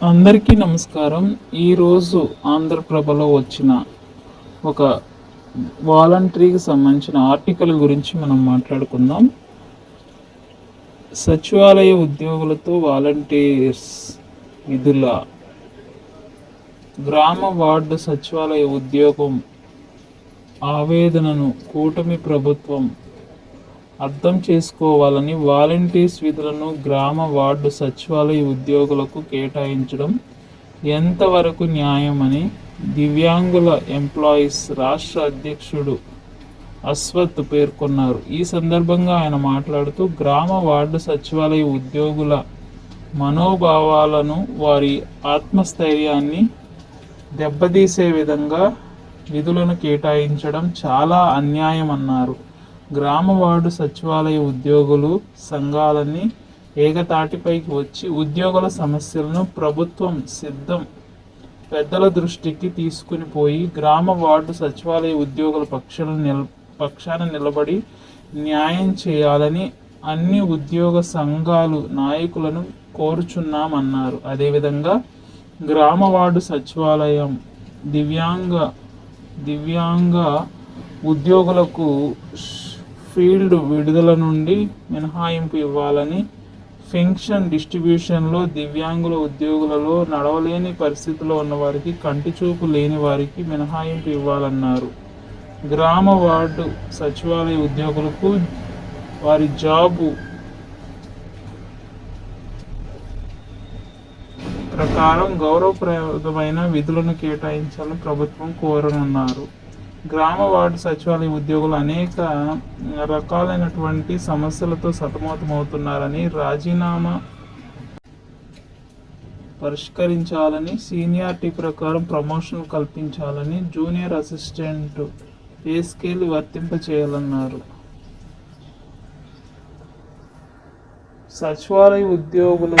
అందరికీ నమస్కారం. ఈరోజు ఆంధ్రప్రభలో వచ్చిన ఒక వాలంటరీకి సంబంధించిన ఆర్టికల్ గురించి మనం మాట్లాడుకుందాం. సచివాలయ ఉద్యోగులతో వాలంటీర్స్ విధుల గ్రామ వార్డు సచివాలయ ఉద్యోగం ఆవేదనను కూటమి ప్రభుత్వం అర్థం చేసుకోవాలని, వాలంటీర్స్ విధులను గ్రామ వార్డు సచివాలయ ఉద్యోగులకు కేటాయించడం ఎంతవరకు న్యాయమని దివ్యాంగుల ఎంప్లాయీస్ రాష్ట్ర అధ్యక్షుడు అశ్వత్ పేర్కొన్నారు. ఈ సందర్భంగా ఆయన మాట్లాడుతూ గ్రామ వార్డు సచివాలయ ఉద్యోగుల మనోభావాలను, వారి ఆత్మస్థైర్యాన్ని దెబ్బతీసే విధంగా విధులను కేటాయించడం చాలా అన్యాయమన్నారు. గ్రామ వార్డు సచివాలయ ఉద్యోగులు సంఘాలని ఏకతాటిపైకి వచ్చి ఉద్యోగుల సమస్యలను ప్రభుత్వం పెద్దల దృష్టికి తీసుకుని పోయి గ్రామ వార్డు సచివాలయ ఉద్యోగుల పక్షాన నిలబడి న్యాయం చేయాలని అన్ని ఉద్యోగ సంఘాలు నాయకులను కోరుచున్నామన్నారు. అదేవిధంగా గ్రామ వార్డు సచివాలయం దివ్యాంగ ఉద్యోగులకు ఫీల్డ్ విడుదల నుండి మినహాయింపు ఇవ్వాలని, పెన్షన్ డిస్ట్రిబ్యూషన్లో దివ్యాంగుల ఉద్యోగులలో నడవలేని పరిస్థితిలో ఉన్న వారికి, కంటి చూపు లేని వారికి మినహాయింపు ఇవ్వాలన్నారు. గ్రామ వార్డు సచివాలయ ఉద్యోగులకు వారి జాబు ప్రకారం గౌరవప్రదమైన విధులను కేటాయించాలని ప్రభుత్వం కోరనున్నారు. గ్రామ వార్డు సచివాలయ ఉద్యోగులు అనేక రకాలైనటువంటి సమస్యలతో సతమతమవుతున్నారని, రాజీనామా పరిష్కరించాలని, సీనియారిటీ ప్రకారం ప్రమోషన్ కల్పించాలని, జూనియర్ అసిస్టెంట్ పే స్కేల్ వర్తింపచేయాలన్నారు. సచివాలయ ఉద్యోగులు